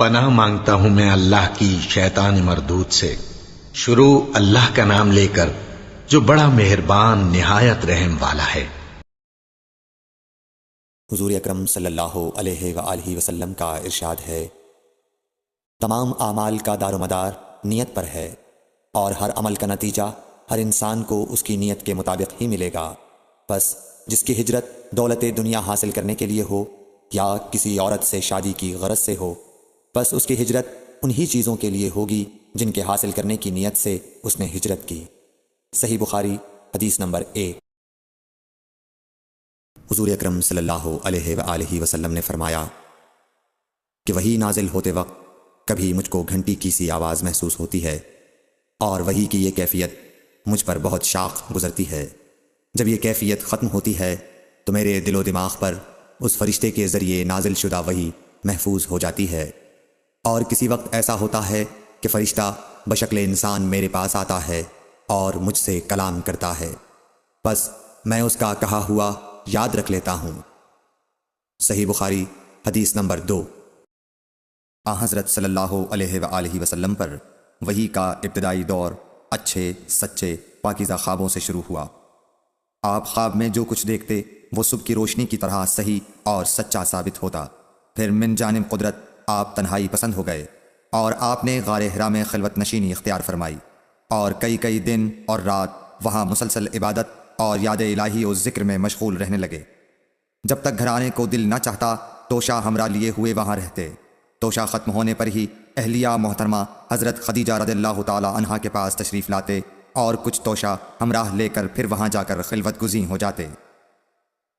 پناہ مانگتا ہوں میں اللہ کی شیطان مردود سے۔ شروع اللہ کا نام لے کر جو بڑا مہربان نہایت رحم والا ہے۔ حضور اکرم صلی اللہ علیہ وآلہ وسلم کا ارشاد ہے، تمام اعمال کا دار و مدار نیت پر ہے، اور ہر عمل کا نتیجہ ہر انسان کو اس کی نیت کے مطابق ہی ملے گا۔ بس جس کی ہجرت دولت دنیا حاصل کرنے کے لیے ہو یا کسی عورت سے شادی کی غرض سے ہو، بس اس کی ہجرت انہی چیزوں کے لیے ہوگی جن کے حاصل کرنے کی نیت سے اس نے ہجرت کی۔ صحیح بخاری حدیث نمبر 1۔ حضور اکرم صلی اللہ علیہ وآلہ وسلم نے فرمایا کہ وحی نازل ہوتے وقت کبھی مجھ کو گھنٹی کی سی آواز محسوس ہوتی ہے، اور وحی کی یہ کیفیت مجھ پر بہت شاق گزرتی ہے۔ جب یہ کیفیت ختم ہوتی ہے تو میرے دل و دماغ پر اس فرشتے کے ذریعے نازل شدہ وحی محفوظ ہو جاتی ہے، اور کسی وقت ایسا ہوتا ہے کہ فرشتہ بشکل انسان میرے پاس آتا ہے اور مجھ سے کلام کرتا ہے، بس میں اس کا کہا ہوا یاد رکھ لیتا ہوں۔ صحیح بخاری حدیث نمبر 2۔ حضرت صلی اللہ علیہ وآلہ وسلم پر وحی کا ابتدائی دور اچھے سچے پاکیزہ خوابوں سے شروع ہوا۔ آپ خواب میں جو کچھ دیکھتے وہ صبح کی روشنی کی طرح صحیح اور سچا ثابت ہوتا۔ پھر من جانب قدرت آپ تنہائی پسند ہو گئے، اور آپ نے غار حرا میں خلوت نشینی اختیار فرمائی، اور کئی دن اور رات وہاں مسلسل عبادت اور یاد الہی و ذکر میں مشغول رہنے لگے۔ جب تک گھر آنے کو دل نہ چاہتا توشہ ہمراہ لیے ہوئے وہاں رہتے۔ توشہ ختم ہونے پر ہی اہلیہ محترمہ حضرت خدیجہ رضی اللہ تعالی عنہا کے پاس تشریف لاتے، اور کچھ توشہ ہمراہ لے کر پھر وہاں جا کر خلوت گزین ہو جاتے۔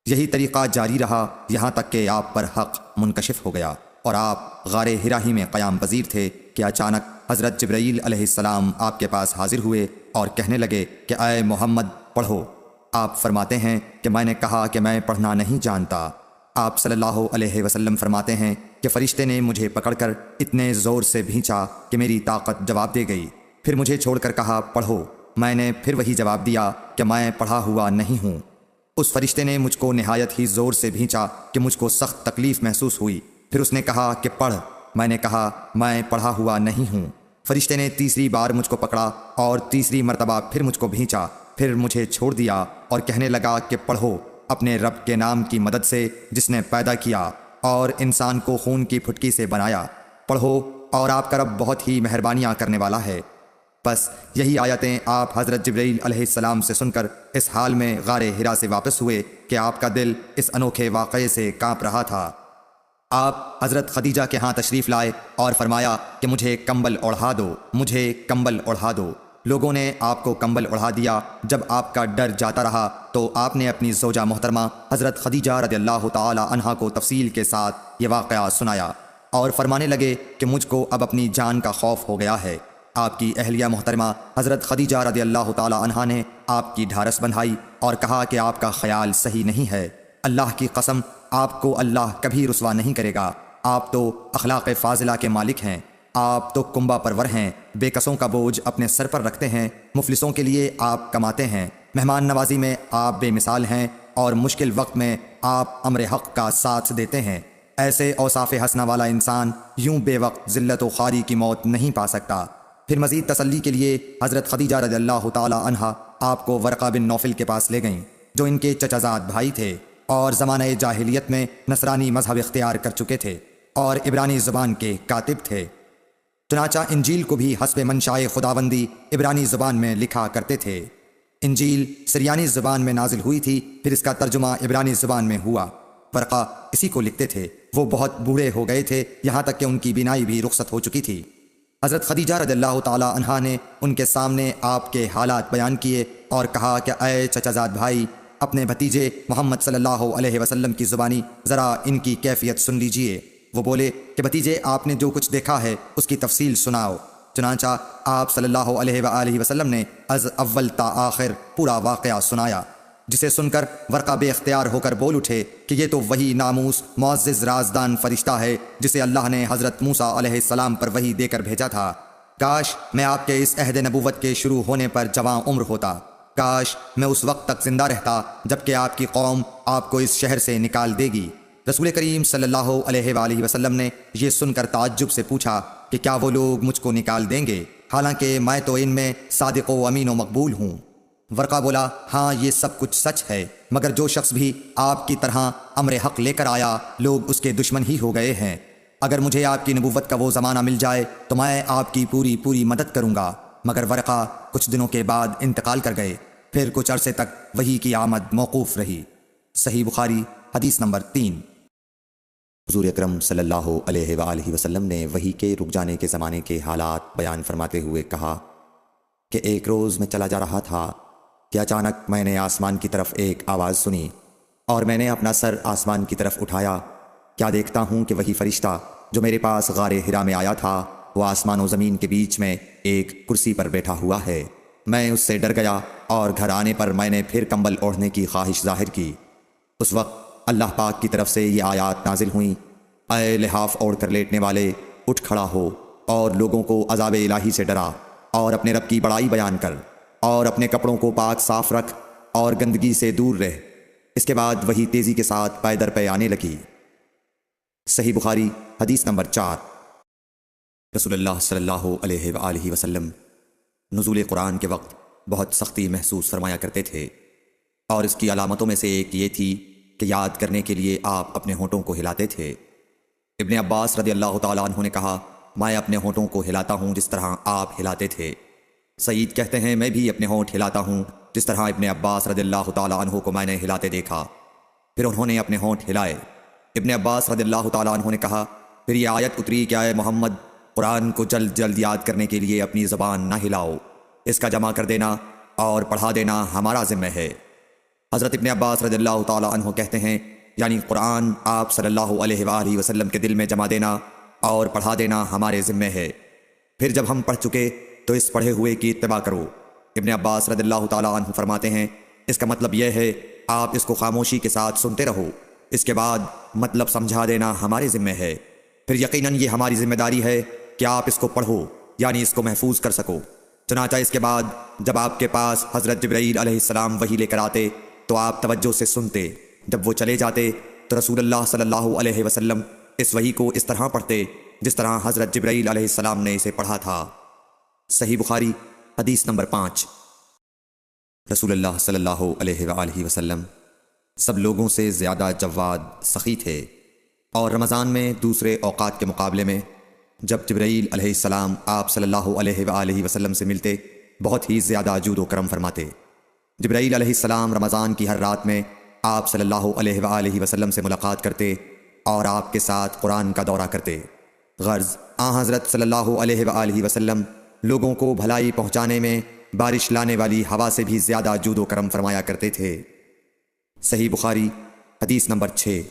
یہی طریقہ جاری رہا یہاں تک کہ آپ پر حق منکشف ہو گیا، اور آپ غار حرا ہی میں قیام پذیر تھے کہ اچانک حضرت جبرائیل علیہ السلام آپ کے پاس حاضر ہوئے اور کہنے لگے کہ اے محمد پڑھو۔ آپ فرماتے ہیں کہ میں نے کہا کہ میں پڑھنا نہیں جانتا۔ آپ صلی اللہ علیہ وسلم فرماتے ہیں کہ فرشتے نے مجھے پکڑ کر اتنے زور سے بھینچا کہ میری طاقت جواب دے گئی، پھر مجھے چھوڑ کر کہا پڑھو۔ میں نے پھر وہی جواب دیا کہ میں پڑھا ہوا نہیں ہوں۔ اس فرشتے نے مجھ کو نہایت ہی زور سے بھینچا کہ مجھ کو سخت تکلیف محسوس ہوئی، پھر اس نے کہا کہ پڑھ۔ میں نے کہا میں پڑھا ہوا نہیں ہوں۔ فرشتے نے تیسری بار مجھ کو پکڑا اور تیسری مرتبہ پھر مجھ کو بھینچا، پھر مجھے چھوڑ دیا اور کہنے لگا کہ پڑھو اپنے رب کے نام کی مدد سے جس نے پیدا کیا اور انسان کو خون کی پھٹکی سے بنایا۔ پڑھو اور آپ کا رب بہت ہی مہربانیاں کرنے والا ہے۔ بس یہی آیتیں آپ حضرت جبرائیل علیہ السلام سے سن کر اس حال میں غار حرا سے واپس ہوئے کہ آپ کا دل اس انوکھے واقعے سے کانپ رہا تھا۔ آپ حضرت خدیجہ کے ہاں تشریف لائے اور فرمایا کہ مجھے کمبل اوڑھا دو، مجھے کمبل اوڑھا دو۔ لوگوں نے آپ کو کمبل اوڑھا دیا۔ جب آپ کا ڈر جاتا رہا تو آپ نے اپنی زوجہ محترمہ حضرت خدیجہ رضی اللہ تعالی عنہا کو تفصیل کے ساتھ یہ واقعہ سنایا، اور فرمانے لگے کہ مجھ کو اب اپنی جان کا خوف ہو گیا ہے۔ آپ کی اہلیہ محترمہ حضرت خدیجہ رضی اللہ تعالی عنہا نے آپ کی ڈھارس بندھائی اور کہا کہ آپ کا خیال صحیح نہیں ہے۔ اللہ کی قسم آپ کو اللہ کبھی رسوا نہیں کرے گا۔ آپ تو اخلاق فاضلہ کے مالک ہیں، آپ تو کنبہ پرور ہیں، بے کسوں کا بوجھ اپنے سر پر رکھتے ہیں، مفلسوں کے لیے آپ کماتے ہیں، مہمان نوازی میں آپ بے مثال ہیں، اور مشکل وقت میں آپ امر حق کا ساتھ دیتے ہیں۔ ایسے اوصاف حسنہ والا انسان یوں بے وقت ذلت و خواری کی موت نہیں پا سکتا۔ پھر مزید تسلی کے لیے حضرت خدیجہ رضی اللہ تعالی عنہا آپ کو ورقہ بن نوفل کے پاس لے گئیں، جو ان کے چچا زاد بھائی تھے اور زمانہ جاہلیت میں نصرانی مذہب اختیار کر چکے تھے اور عبرانی زبان کے کاتب تھے۔ چنانچہ انجیل کو بھی حسب منشائے خداوندی عبرانی زبان میں لکھا کرتے تھے۔ انجیل سریانی زبان میں نازل ہوئی تھی، پھر اس کا ترجمہ عبرانی زبان میں ہوا۔ ورقہ اسی کو لکھتے تھے۔ وہ بہت بوڑھے ہو گئے تھے، یہاں تک کہ ان کی بینائی بھی رخصت ہو چکی تھی۔ حضرت خدیجہ رضی اللہ تعالی عنہا نے ان کے سامنے آپ کے حالات بیان کیے اور کہا کہ اے چچا زاد بھائی، اپنے بھتیجے محمد صلی اللہ علیہ وسلم کی زبانی ذرا ان کی کیفیت سن لیجئے۔ وہ بولے کہ بھتیجے آپ نے جو کچھ دیکھا ہے اس کی تفصیل سناؤ۔ چنانچہ آپ صلی اللہ علیہ وآلہ وسلم نے از اول تا آخر پورا واقعہ سنایا، جسے سن کر ورقہ بے اختیار ہو کر بول اٹھے کہ یہ تو وہی ناموس معزز رازدان فرشتہ ہے جسے اللہ نے حضرت موسیٰ علیہ السلام پر وحی دے کر بھیجا تھا۔ کاش میں آپ کے اس عہد نبوت کے شروع ہونے پر جواں عمر ہوتا، کاش میں اس وقت تک زندہ رہتا جب کہ آپ کی قوم آپ کو اس شہر سے نکال دے گی۔ رسول کریم صلی اللہ علیہ وآلہ وسلم نے یہ سن کر تعجب سے پوچھا کہ کیا وہ لوگ مجھ کو نکال دیں گے، حالانکہ میں تو ان میں صادق و امین و مقبول ہوں؟ ورقہ بولا، ہاں یہ سب کچھ سچ ہے، مگر جو شخص بھی آپ کی طرح امر حق لے کر آیا لوگ اس کے دشمن ہی ہو گئے ہیں۔ اگر مجھے آپ کی نبوت کا وہ زمانہ مل جائے تو میں آپ کی پوری مدد کروں گا۔ مگر ورقہ کچھ دنوں کے بعد انتقال کر گئے، پھر کچھ عرصے تک وحی کی آمد موقوف رہی۔ صحیح بخاری حدیث نمبر 3۔ حضور اکرم صلی اللہ علیہ وآلہ وسلم نے وحی کے رک جانے کے زمانے کے حالات بیان فرماتے ہوئے کہا کہ ایک روز میں چلا جا رہا تھا کہ اچانک میں نے آسمان کی طرف ایک آواز سنی، اور میں نے اپنا سر آسمان کی طرف اٹھایا، کیا دیکھتا ہوں کہ وہی فرشتہ جو میرے پاس غار حرا میں آیا تھا وہ آسمان و زمین کے بیچ میں ایک کرسی پر بیٹھا ہوا ہے۔ میں اس سے ڈر گیا اور گھر آنے پر میں نے پھر کمبل اوڑھنے کی خواہش ظاہر کی۔ اس وقت اللہ پاک کی طرف سے یہ آیات نازل ہوئیں، اے لحاف اوڑھ کر لیٹنے والے، اٹھ کھڑا ہو اور لوگوں کو عذاب الہی سے ڈرا، اور اپنے رب کی بڑائی بیان کر، اور اپنے کپڑوں کو پاک صاف رکھ اور گندگی سے دور رہ۔ اس کے بعد وہی تیزی کے ساتھ پے در پے آنے لگی۔ صحیح بخاری حدیث نمبر 4۔ رسول اللہ صلی اللہ علیہ وآلہ وسلم نزول قرآن کے وقت بہت سختی محسوس فرمایا کرتے تھے، اور اس کی علامتوں میں سے ایک یہ تھی کہ یاد کرنے کے لیے آپ اپنے ہونٹوں کو ہلاتے تھے۔ ابن عباس رضی اللہ تعالیٰ عنہ نے کہا، میں اپنے ہونٹوں کو ہلاتا ہوں جس طرح آپ ہلاتے تھے۔ سعید کہتے ہیں، میں بھی اپنے ہونٹ ہلاتا ہوں جس طرح ابن عباس رضی اللہ تعالیٰ عنہ کو میں نے ہلاتے دیکھا۔ پھر انہوں نے اپنے ہونٹ ہلائے۔ ابن عباس رضی اللہ تعالیٰ عنہ نے کہا، پھر یہ آیت اتری کہ اے محمد، قرآن کو جلد جلد یاد کرنے کے لیے اپنی زبان نہ ہلاؤ، اس کا جمع کر دینا اور پڑھا دینا ہمارا ذمہ ہے۔ حضرت ابن عباس رضی اللہ تعالیٰ عنہ کہتے ہیں، یعنی قرآن آپ صلی اللہ علیہ وآلہ وسلم کے دل میں جمع دینا اور پڑھا دینا ہمارے ذمہ ہے۔ پھر جب ہم پڑھ چکے تو اس پڑھے ہوئے کی اتباع کرو۔ ابن عباس رضی اللہ تعالیٰ عنہ فرماتے ہیں، اس کا مطلب یہ ہے آپ اس کو خاموشی کے ساتھ سنتے رہو، اس کے بعد مطلب سمجھا دینا ہمارے ذمہ ہے۔ پھر یقیناً یہ ہماری ذمہ داری ہے کہ آپ اس کو پڑھو، یعنی اس کو محفوظ کر سکو۔ چنانچہ اس کے بعد جب آپ کے پاس حضرت جبرائیل علیہ السلام وحی لے کر آتے تو آپ توجہ سے سنتے، جب وہ چلے جاتے تو رسول اللہ صلی اللہ علیہ وسلم اس وحی کو اس طرح پڑھتے جس طرح حضرت جبرائیل علیہ السلام نے اسے پڑھا تھا۔ صحیح بخاری حدیث نمبر 5۔ رسول اللہ صلی اللہ علیہ وآلہ وسلم سب لوگوں سے زیادہ جواد سخی تھے، اور رمضان میں دوسرے اوقات کے مقابلے میں جب جبرائیل علیہ السلام آپ صلی اللہ علیہ وآلہ وسلم سے ملتے بہت ہی زیادہ جود و کرم فرماتے۔ جبرائیل علیہ السلام رمضان کی ہر رات میں آپ صلی اللہ علیہ وآلہ وسلم سے ملاقات کرتے اور آپ کے ساتھ قرآن کا دورہ کرتے۔ غرض حضرت صلی اللہ علیہ وآلہ وسلم لوگوں کو بھلائی پہنچانے میں بارش لانے والی ہوا سے بھی زیادہ جود و کرم فرمایا کرتے تھے۔ صحیح بخاری حدیث نمبر 6۔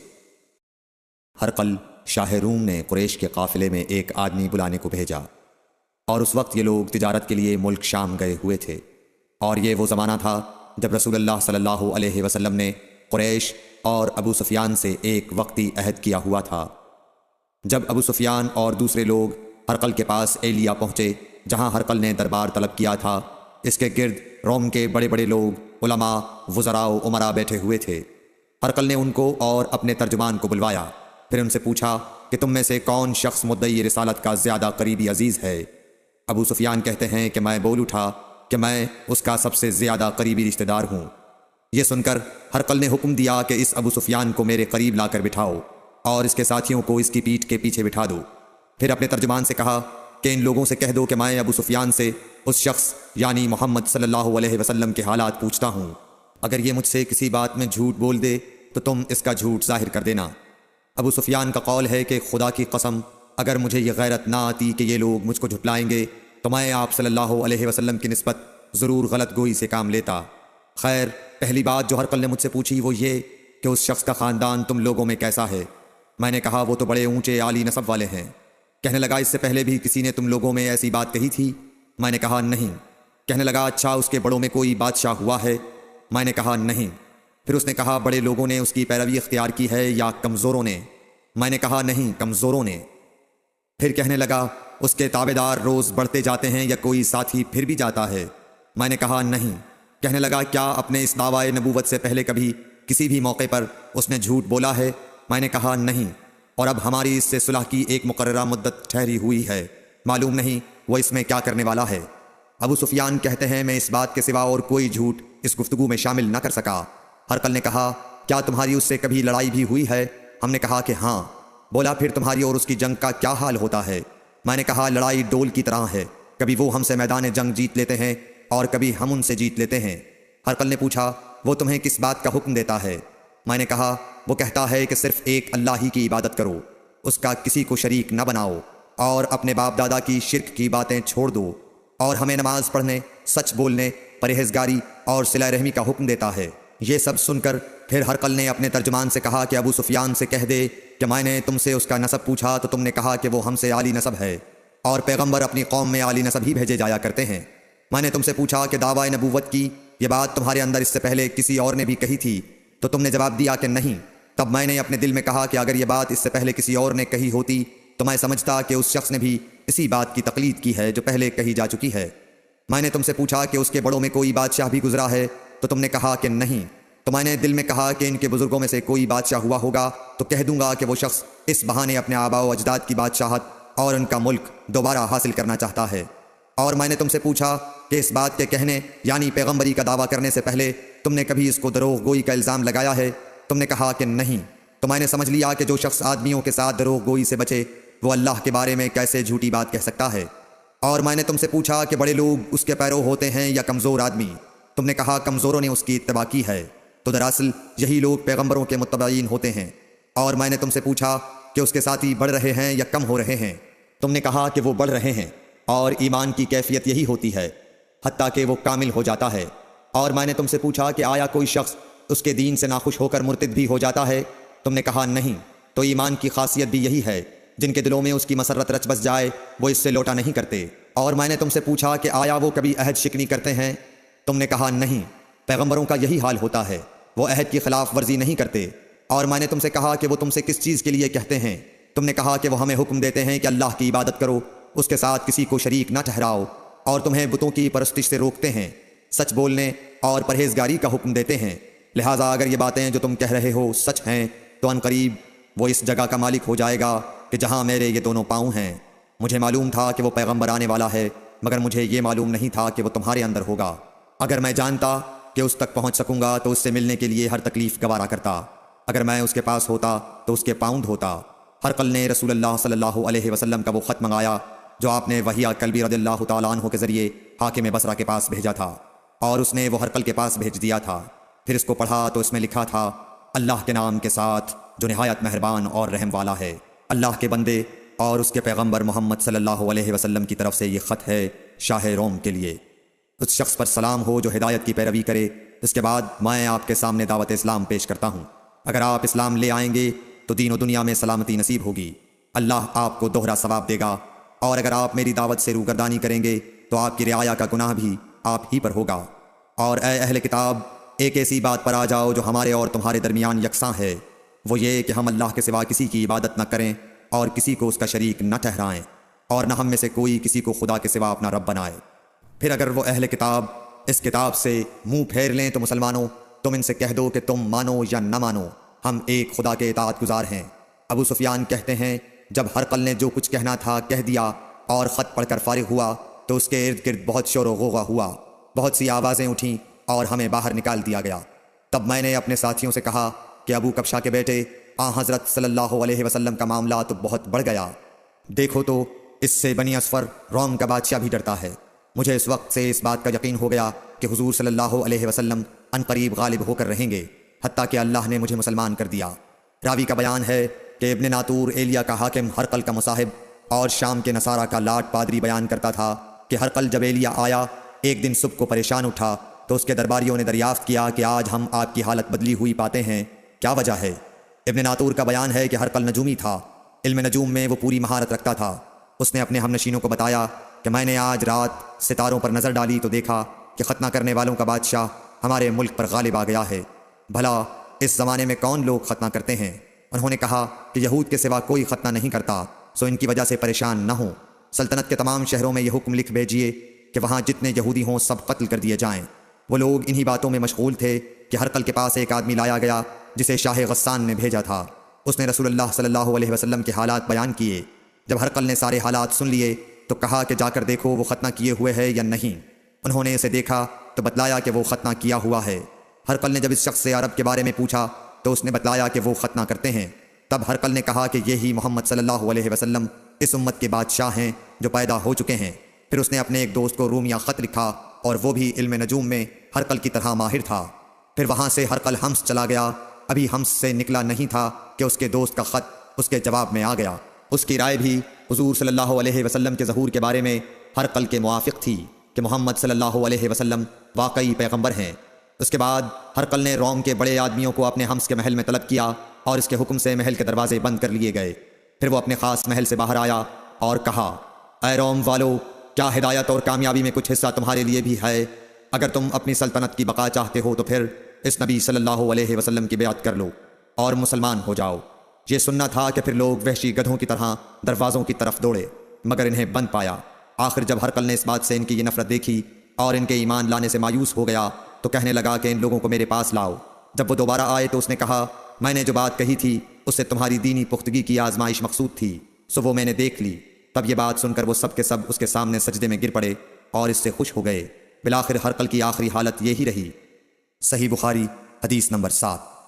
ہرقل شاہ روم نے قریش کے قافلے میں ایک آدمی بلانے کو بھیجا، اور اس وقت یہ لوگ تجارت کے لیے ملک شام گئے ہوئے تھے، اور یہ وہ زمانہ تھا جب رسول اللہ صلی اللہ علیہ وسلم نے قریش اور ابو سفیان سے ایک وقتی عہد کیا ہوا تھا۔ جب ابو سفیان اور دوسرے لوگ ہرقل کے پاس ایلیا پہنچے جہاں ہرقل نے دربار طلب کیا تھا، اس کے گرد روم کے بڑے بڑے لوگ، علماء، وزراء و امراء بیٹھے ہوئے تھے۔ ہرقل نے ان کو اور اپنے ترجمان کو بلوایا، پھر ان سے پوچھا کہ تم میں سے کون شخص مدعی رسالت کا زیادہ قریبی عزیز ہے؟ ابو سفیان کہتے ہیں کہ میں بول اٹھا کہ میں اس کا سب سے زیادہ قریبی رشتہ دار ہوں۔ یہ سن کر ہرقل نے حکم دیا کہ اس ابو سفیان کو میرے قریب لا کر بٹھاؤ اور اس کے ساتھیوں کو اس کی پیٹھ کے پیچھے بٹھا دو۔ پھر اپنے ترجمان سے کہا کہ ان لوگوں سے کہہ دو کہ میں ابو سفیان سے اس شخص یعنی محمد صلی اللہ علیہ وسلم کے حالات پوچھتا ہوں، اگر یہ مجھ سے کسی بات میں جھوٹ بول دے تو تم اس کا جھوٹ ظاہر کر دینا۔ ابو سفیان کا قول ہے کہ خدا کی قسم اگر مجھے یہ غیرت نہ آتی کہ یہ لوگ مجھ کو جھٹلائیں گے تو میں آپ صلی اللہ علیہ وسلم کی نسبت ضرور غلط گوئی سے کام لیتا۔ خیر، پہلی بات جو ہرقل نے مجھ سے پوچھی وہ یہ کہ اس شخص کا خاندان تم لوگوں میں کیسا ہے؟ میں نے کہا وہ تو بڑے اونچے عالی نسب والے ہیں۔ کہنے لگا اس سے پہلے بھی کسی نے تم لوگوں میں ایسی بات کہی تھی؟ میں نے کہا نہیں۔ کہنے لگا اچھا اس کے بڑوں میں کوئی بادشاہ ہوا ہے؟ میں نے کہا نہیں۔ پھر اس نے کہا بڑے لوگوں نے اس کی پیروی اختیار کی ہے یا کمزوروں نے؟ میں نے کہا نہیں، کمزوروں نے۔ پھر کہنے لگا اس کے تابعدار روز بڑھتے جاتے ہیں یا کوئی ساتھی پھر بھی جاتا ہے؟ میں نے کہا نہیں۔ کہنے لگا کیا اپنے اس دعوی نبوت سے پہلے کبھی کسی بھی موقع پر اس نے جھوٹ بولا ہے؟ میں نے کہا نہیں، اور اب ہماری اس سے صلح کی ایک مقررہ مدت ٹھہری ہوئی ہے، معلوم نہیں وہ اس میں کیا کرنے والا ہے۔ ابو سفیان کہتے ہیں میں اس بات کے سوا اور کوئی جھوٹ اس گفتگو میں شامل نہ کر سکا۔ ہرقل نے کہا کیا تمہاری اس سے کبھی لڑائی بھی ہوئی ہے؟ ہم نے کہا کہ ہاں۔ بولا پھر تمہاری اور اس کی جنگ کا کیا حال ہوتا ہے؟ میں نے کہا لڑائی ڈول کی طرح ہے، کبھی وہ ہم سے میدان جنگ جیت لیتے ہیں اور کبھی ہم ان سے جیت لیتے ہیں۔ ہرقل نے پوچھا وہ تمہیں کس بات کا حکم دیتا ہے؟ میں نے کہا وہ کہتا ہے کہ صرف ایک اللہ ہی کی عبادت کرو، اس کا کسی کو شریک نہ بناؤ، اور اپنے باپ دادا کی شرک کی باتیں چھوڑ دو، اور ہمیں نماز پڑھنے، سچ بولنے، پرہیزگاری اور صلہ رحمی کا حکم دیتا ہے۔ یہ سب سن کر پھر ہرقل نے اپنے ترجمان سے کہا کہ ابو سفیان سے کہہ دے کہ میں نے تم سے اس کا نسب پوچھا تو تم نے کہا کہ وہ ہم سے عالی نسب ہے، اور پیغمبر اپنی قوم میں عالی نسب ہی بھیجے جایا کرتے ہیں۔ میں نے تم سے پوچھا کہ دعویٰ نبوت کی یہ بات تمہارے اندر اس سے پہلے کسی اور نے بھی کہی تھی تو تم نے جواب دیا کہ نہیں۔ تب میں نے اپنے دل میں کہا کہ اگر یہ بات اس سے پہلے کسی اور نے کہی ہوتی تو میں سمجھتا کہ اس شخص نے بھی اسی بات کی تقلید کی ہے جو پہلے کہی جا چکی ہے۔ میں نے تم سے پوچھا کہ اس کے بڑوں میں کوئی بادشاہ بھی گزرا ہے تو تم نے کہا کہ نہیں۔ تو میں نے دل میں کہا کہ ان کے بزرگوں میں سے کوئی بادشاہ ہوا ہوگا تو کہہ دوں گا کہ وہ شخص اس بہانے اپنے آباء و اجداد کی بادشاہت اور ان کا ملک دوبارہ حاصل کرنا چاہتا ہے۔ اور میں نے تم سے پوچھا کہ اس بات کے کہنے یعنی پیغمبری کا دعویٰ کرنے سے پہلے تم نے کبھی اس کو دروغ گوئی کا الزام لگایا ہے؟ تم نے کہا کہ نہیں۔ تو میں نے سمجھ لیا کہ جو شخص آدمیوں کے ساتھ دروغ گوئی سے بچے وہ اللہ کے بارے میں کیسے جھوٹی بات کہہ سکتا ہے۔ اور میں نے تم سے پوچھا کہ بڑے لوگ اس کے پیرو ہوتے ہیں یا کمزور آدمی؟ تم نے کہا کمزوروں نے اس کی اتباع کی ہے، تو دراصل یہی لوگ پیغمبروں کے متبعین ہوتے ہیں۔ اور میں نے تم سے پوچھا کہ اس کے ساتھی بڑھ رہے ہیں یا کم ہو رہے ہیں؟ تم نے کہا کہ وہ بڑھ رہے ہیں، اور ایمان کی کیفیت یہی ہوتی ہے حتیٰ کہ وہ کامل ہو جاتا ہے۔ اور میں نے تم سے پوچھا کہ آیا کوئی شخص اس کے دین سے ناخوش ہو کر مرتد بھی ہو جاتا ہے؟ تم نے کہا نہیں۔ تو ایمان کی خاصیت بھی یہی ہے، جن کے دلوں میں اس کی مسرت رچ بس جائے وہ اس سے لوٹا نہیں کرتے۔ اور میں نے تم سے پوچھا کہ آیا وہ کبھی عہد شکنی کرتے ہیں؟ تم نے کہا نہیں۔ پیغمبروں کا یہی حال ہوتا ہے، وہ عہد کی خلاف ورزی نہیں کرتے۔ اور میں نے تم سے کہا کہ وہ تم سے کس چیز کے لیے کہتے ہیں؟ تم نے کہا کہ وہ ہمیں حکم دیتے ہیں کہ اللہ کی عبادت کرو، اس کے ساتھ کسی کو شریک نہ ٹھہراؤ، اور تمہیں بتوں کی پرستش سے روکتے ہیں، سچ بولنے اور پرہیزگاری کا حکم دیتے ہیں۔ لہٰذا اگر یہ باتیں جو تم کہہ رہے ہو سچ ہیں تو ان قریب وہ اس جگہ کا مالک ہو جائے گا کہ جہاں میرے یہ دونوں پاؤں ہیں۔ مجھے معلوم تھا کہ وہ پیغمبر آنے والا ہے، مگر مجھے یہ معلوم نہیں تھا کہ وہ تمہارے اندر ہوگا۔ اگر میں جانتا کہ اس تک پہنچ سکوں گا تو اس سے ملنے کے لیے ہر تکلیف گوارا کرتا، اگر میں اس کے پاس ہوتا تو اس کے پاؤں دھوتا۔ ہرقل نے رسول اللہ صلی اللہ علیہ وسلم کا وہ خط منگایا جو آپ نے وحیہ کلبی رضی اللہ تعالیٰ عنہ کے ذریعے حاکم بصرہ کے پاس بھیجا تھا، اور اس نے وہ ہرقل کے پاس بھیج دیا تھا۔ پھر اس کو پڑھا تو اس میں لکھا تھا اللہ کے نام کے ساتھ جو نہایت مہربان اور رحم والا ہے۔ اللہ کے بندے اور اس کے پیغمبر محمد صلی اللہ علیہ وسلم کی طرف سے یہ خط ہے شاہ روم کے لیے۔ اس شخص پر سلام ہو جو ہدایت کی پیروی کرے۔ اس کے بعد میں آپ کے سامنے دعوت اسلام پیش کرتا ہوں۔ اگر آپ اسلام لے آئیں گے تو دین و دنیا میں سلامتی نصیب ہوگی، اللہ آپ کو دوہرا ثواب دے گا، اور اگر آپ میری دعوت سے روگردانی کریں گے تو آپ کی رعایا کا گناہ بھی آپ ہی پر ہوگا۔ اور اے اہل کتاب، ایک ایسی بات پر آ جاؤ جو ہمارے اور تمہارے درمیان یکساں ہے، وہ یہ کہ ہم اللہ کے سوا کسی کی عبادت نہ کریں اور کسی کو اس کا شریک نہ ٹھہرائیں، اور نہ ہم میں سے کوئی کسی کو خدا کے سوا اپنا رب بنائے۔ پھر اگر وہ اہل کتاب اس کتاب سے منہ پھیر لیں تو مسلمانوں تم ان سے کہہ دو کہ تم مانو یا نہ مانو، ہم ایک خدا کے اطاعت گزار ہیں۔ ابو سفیان کہتے ہیں جب ہرقل نے جو کچھ کہنا تھا کہہ دیا اور خط پڑھ کر فارغ ہوا تو اس کے ارد گرد بہت شور و غوغا ہوا، بہت سی آوازیں اٹھیں اور ہمیں باہر نکال دیا گیا۔ تب میں نے اپنے ساتھیوں سے کہا کہ ابو کبشہ کے بیٹے حضرت صلی اللہ علیہ وسلم کا معاملہ تو بہت بڑھ گیا، دیکھو تو اس سے بنی اصفر روم کا بادشاہ بھی ڈرتا ہے۔ مجھے اس وقت سے اس بات کا یقین ہو گیا کہ حضور صلی اللہ علیہ وسلم ان قریب غالب ہو کر رہیں گے، حتیٰ کہ اللہ نے مجھے مسلمان کر دیا۔ راوی کا بیان ہے کہ ابن ناطور ایلیا کا حاکم ہرقل کا مصاحب اور شام کے نصارہ کا لاٹ پادری بیان کرتا تھا کہ ہرقل جب ایلیا آیا ایک دن صبح کو پریشان اٹھا تو اس کے درباریوں نے دریافت کیا کہ آج ہم آپ کی حالت بدلی ہوئی پاتے ہیں، کیا وجہ ہے؟ ابن ناطور کا بیان ہے کہ ہرقل نجومی تھا، علم نجوم میں وہ پوری مہارت رکھتا تھا۔ اس نے اپنے ہم نشینوں کو بتایا کہ میں نے آج رات ستاروں پر نظر ڈالی تو دیکھا کہ ختنہ کرنے والوں کا بادشاہ ہمارے ملک پر غالب آ گیا ہے۔ بھلا اس زمانے میں کون لوگ ختنہ کرتے ہیں؟ انہوں نے کہا کہ یہود کے سوا کوئی ختنہ نہیں کرتا، سو ان کی وجہ سے پریشان نہ ہوں۔ سلطنت کے تمام شہروں میں یہ حکم لکھ بھیجیے کہ وہاں جتنے یہودی ہوں سب قتل کر دیے جائیں۔ وہ لوگ انہی باتوں میں مشغول تھے کہ ہرقل کے پاس ایک آدمی لایا گیا جسے شاہ غسان نے بھیجا تھا۔ اس نے رسول اللہ صلی اللہ علیہ وسلم کے حالات بیان کیے۔ جب ہرقل نے سارے حالات سن لیے تو کہا کہ جا کر دیکھو وہ ختنہ کیے ہوئے ہے یا نہیں۔ انہوں نے اسے دیکھا تو بتلایا کہ وہ ختنہ کیا ہوا ہے۔ ہرقل نے جب اس شخص سے عرب کے بارے میں پوچھا تو اس نے بتلایا کہ وہ ختنہ کرتے ہیں۔ تب ہرقل نے کہا کہ یہی محمد صلی اللہ علیہ وسلم اس امت کے بادشاہ ہیں جو پیدا ہو چکے ہیں۔ پھر اس نے اپنے ایک دوست کو رومیہ خط لکھا اور وہ بھی علم نجوم میں ہرقل کی طرح ماہر تھا۔ پھر وہاں سے ہرقل حمص چلا گیا۔ ابھی حمص سے نکلا نہیں تھا کہ اس کے دوست کا خط اس کے جواب میں آ گیا۔ اس کی رائے بھی حضور صلی اللہ علیہ وسلم کے ظہور کے بارے میں ہرقل کے موافق تھی کہ محمد صلی اللہ علیہ وسلم واقعی پیغمبر ہیں۔ اس کے بعد ہرقل نے روم کے بڑے آدمیوں کو اپنے حمص کے محل میں طلب کیا اور اس کے حکم سے محل کے دروازے بند کر لیے گئے۔ پھر وہ اپنے خاص محل سے باہر آیا اور کہا، اے روم والو، کیا ہدایت اور کامیابی میں کچھ حصہ تمہارے لیے بھی ہے؟ اگر تم اپنی سلطنت کی بقا چاہتے ہو تو پھر اس نبی صلی اللہ علیہ وسلم کی بیعت کر لو اور مسلمان ہو جاؤ۔ یہ سننا تھا کہ پھر لوگ وحشی گدھوں کی طرح دروازوں کی طرف دوڑے مگر انہیں بند پایا۔ آخر جب ہرقل نے اس بات سے ان کی یہ نفرت دیکھی اور ان کے ایمان لانے سے مایوس ہو گیا تو کہنے لگا کہ ان لوگوں کو میرے پاس لاؤ۔ جب وہ دوبارہ آئے تو اس نے کہا، میں نے جو بات کہی تھی اس سے تمہاری دینی پختگی کی آزمائش مقصود تھی، سو وہ میں نے دیکھ لی۔ تب یہ بات سن کر وہ سب کے سب اس کے سامنے سجدے میں گر پڑے اور اس سے خوش ہو گئے۔ بالآخر ہرقل کی آخری حالت یہی رہی۔ صحیح بخاری حدیث نمبر 7۔